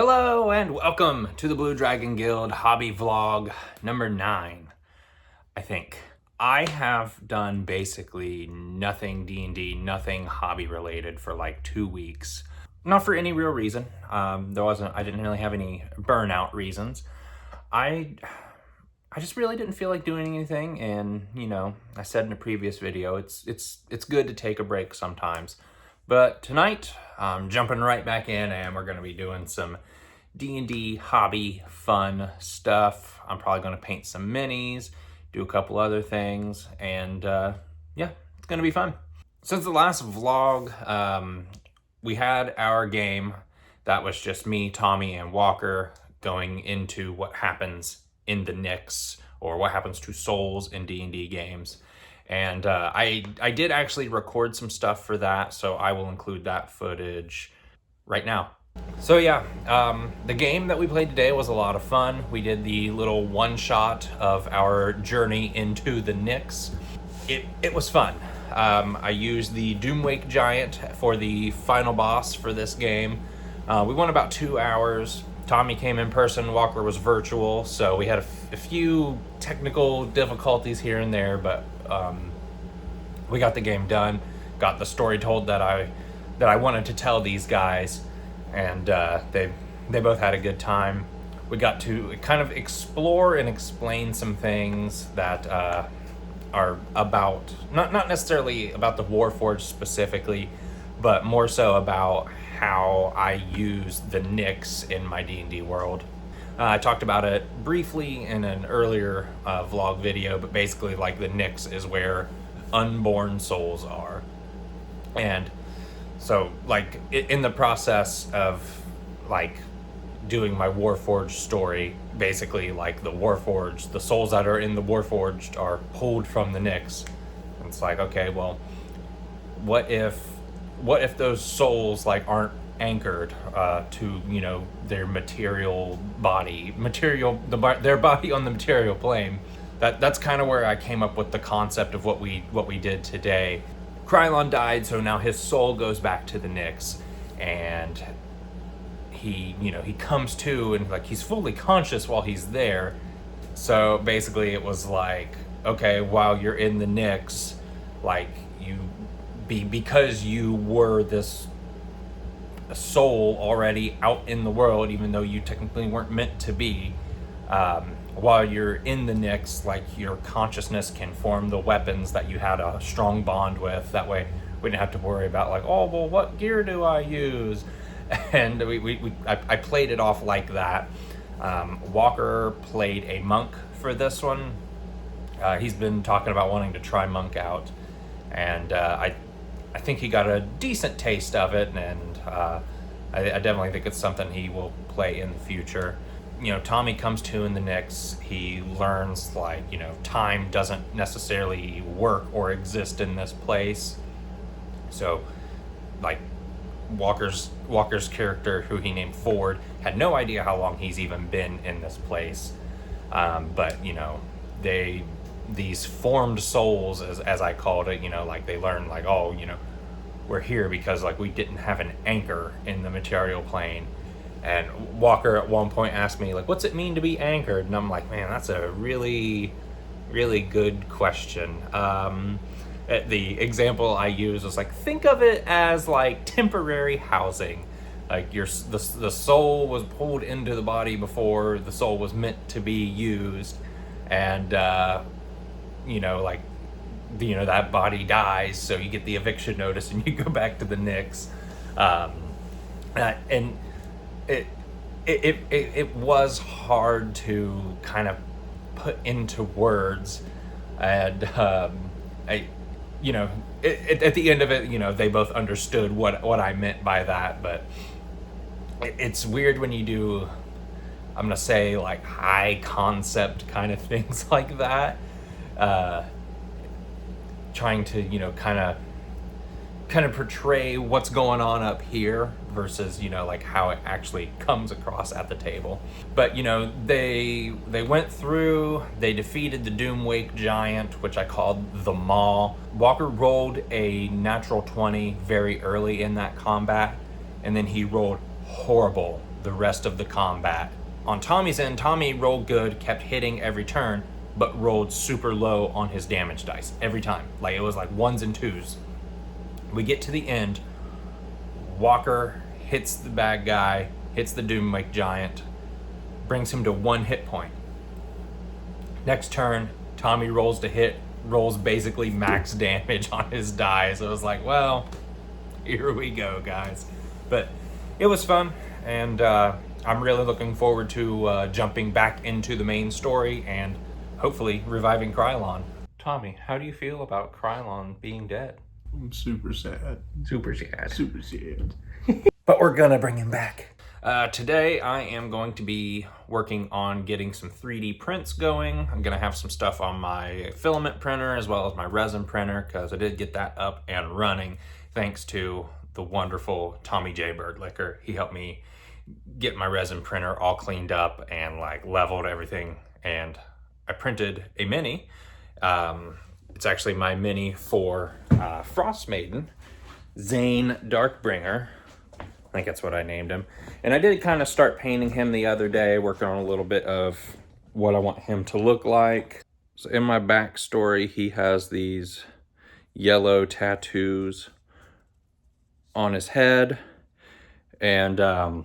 Hello and welcome to the Blue Dragon Guild hobby vlog number 9, I think. I have done basically nothing D&D, nothing hobby related for like 2 weeks. Not for any real reason. I didn't really have any burnout reasons. I just really didn't feel like doing anything, and I said in a previous video, it's good to take a break sometimes. But tonight, I'm jumping right back in, and we're going to be doing some D&D hobby fun stuff. I'm probably going to paint some minis, do a couple other things, and yeah, it's going to be fun. Since the last vlog, we had our game that was just me, Tommy, and Walker going into what happens in the Nyx, or what happens to souls in D&D games. And I did actually record some stuff for that, so I will include that footage right now. So yeah, the game that we played today was a lot of fun. We did the little one-shot of our journey into the Nyx. It was fun. I used the Doomwake Giant for the final boss for this game. We went about 2 hours. Tommy came in person, Walker was virtual, so we had a few technical difficulties here and there, but we got the game done, got the story told that I wanted to tell these guys, and they both had a good time. We got to kind of explore and explain some things that are about, not necessarily about the Warforged specifically, but more so about how I use the Nyx in my D&D world. I talked about it briefly in an earlier vlog video, but basically like the Nyx is where unborn souls are. And so like in the process of like doing my Warforged story, basically like the Warforged, the souls that are in the Warforged are pulled from the Nyx. And it's like, okay, well, what if those souls like aren't anchored to their material body, their body on the material plane? That's kind of where I came up with the concept of what we did today. Krylon died, so now his soul goes back to the Nyx, and he comes to, and like he's fully conscious while he's there. So basically it was like, okay, while you're in the Nyx, like because you were this soul already out in the world, even though you technically weren't meant to be, while you're in the Nyx, like your consciousness can form the weapons that you had a strong bond with. That way we didn't have to worry about like, oh, well, what gear do I use? And I played it off like that. Walker played a monk for this one. He's been talking about wanting to try monk out, and I think he got a decent taste of it, and I definitely think it's something he will play in the future. Tommy comes to in the Nyx. He learns like, time doesn't necessarily work or exist in this place. So like Walker's character, who he named Ford, had no idea how long he's even been in this place. But these formed souls, as I called it, like they learn like, oh, we're here because like we didn't have an anchor in the material plane. And Walker at one point asked me like, what's it mean to be anchored? And I'm like, man, that's a really, really good question. The example I use was like, think of it as like temporary housing. Like the soul was pulled into the body before the soul was meant to be used, and that body dies, so you get the eviction notice and you go back to the Nyx. And it was hard to kind of put into words, and at the end of it, they both understood what I meant by that. But it's weird when you do, I'm gonna say, like high concept kind of things like that, trying to kind of portray what's going on up here versus like how it actually comes across at the table. But they went through, they defeated the Doomwake Giant, which I called the Maw. Walker rolled a natural 20 very early in that combat, and then he rolled horrible the rest of the combat. On Tommy's end, Tommy rolled good, kept hitting every turn, but rolled super low on his damage dice every time. Like, it was like 1s and 2s. We get to the end, Walker hits the bad guy, hits the Doom Mike Giant, brings him to 1 hit point. Next turn, Tommy rolls to hit, rolls basically max damage on his die. So it was like, well, here we go, guys. But it was fun, and I'm really looking forward to jumping back into the main story and hopefully reviving Krylon. Tommy, how do you feel about Krylon being dead? I'm super sad. Super sad. Super sad. But we're gonna bring him back. Today I am going to be working on getting some 3D prints going. I'm gonna have some stuff on my filament printer as well as my resin printer, because I did get that up and running thanks to the wonderful Tommy J. Birdlicker. He helped me get my resin printer all cleaned up and like leveled everything, and I printed a mini. It's actually my mini for Frost Maiden, Zane Darkbringer. I think that's what I named him. And I did kind of start painting him the other day, working on a little bit of what I want him to look like. So in my backstory, he has these yellow tattoos on his head. And I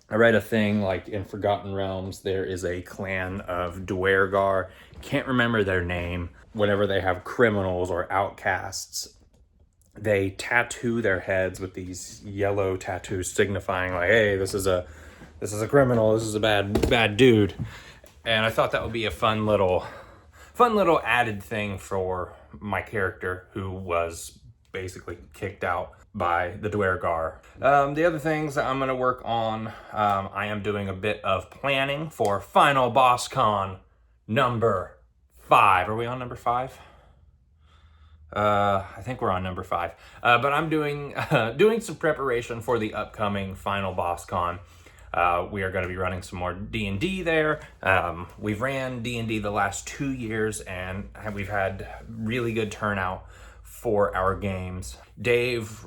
read a thing like in Forgotten Realms, there is a clan of Duergar. Can't remember their name. Whenever they have criminals or outcasts, they tattoo their heads with these yellow tattoos signifying like, hey, this is a criminal, this is a bad dude. And I thought that would be a fun little added thing for my character, who was basically kicked out by the Duergar. The other things that I'm gonna work on, I am doing a bit of planning for Final Boss Con number 5. Are we on number 5? I think we're on number 5. But I'm doing some preparation for the upcoming Final Boss Con. We are going to be running some more D&D there. We've ran D&D the last 2 years, and we've had really good turnout for our games. Dave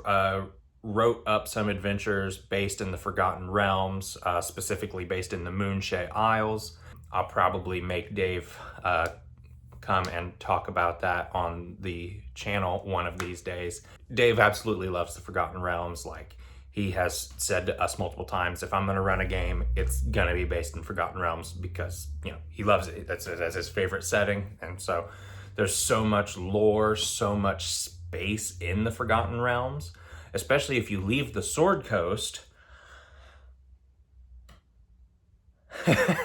wrote up some adventures based in the Forgotten Realms, specifically based in the Moonshae Isles. I'll probably make Dave come and talk about that on the channel one of these days. Dave absolutely loves the Forgotten Realms. Like, he has said to us multiple times, if I'm gonna run a game, it's gonna be based in Forgotten Realms, because, you know, he loves it. That's his favorite setting. And so there's so much lore, so much space in the Forgotten Realms, especially if you leave the Sword Coast.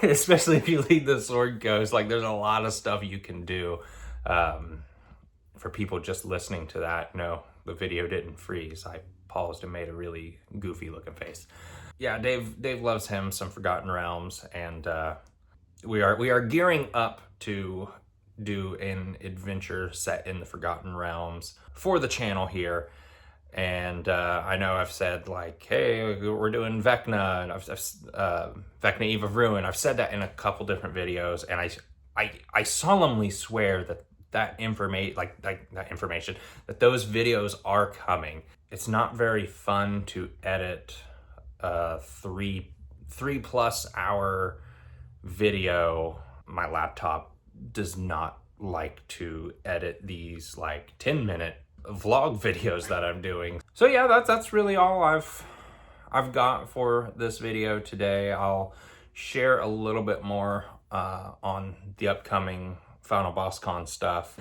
Especially if you leave the Sword Coast, like, there's a lot of stuff you can do. For people just listening to that, no, the video didn't freeze. I paused and made a really goofy looking face. Yeah, Dave loves him some Forgotten Realms, and we are gearing up to do an adventure set in the Forgotten Realms for the channel here. And I know I've said, like, hey, we're doing Vecna, and Vecna Eve of Ruin. I've said that in a couple different videos, and I solemnly swear that information, that those videos are coming. It's not very fun to edit a 3+ hour video. My laptop does not like to edit these like 10-minute vlog videos that I'm doing. So yeah, that's really all I've got for this video today. I'll share a little bit more on the upcoming Final Boss Con stuff.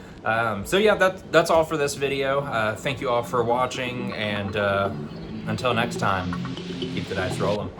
So yeah, that's all for this video. Thank you all for watching, and until next time, keep the dice rolling.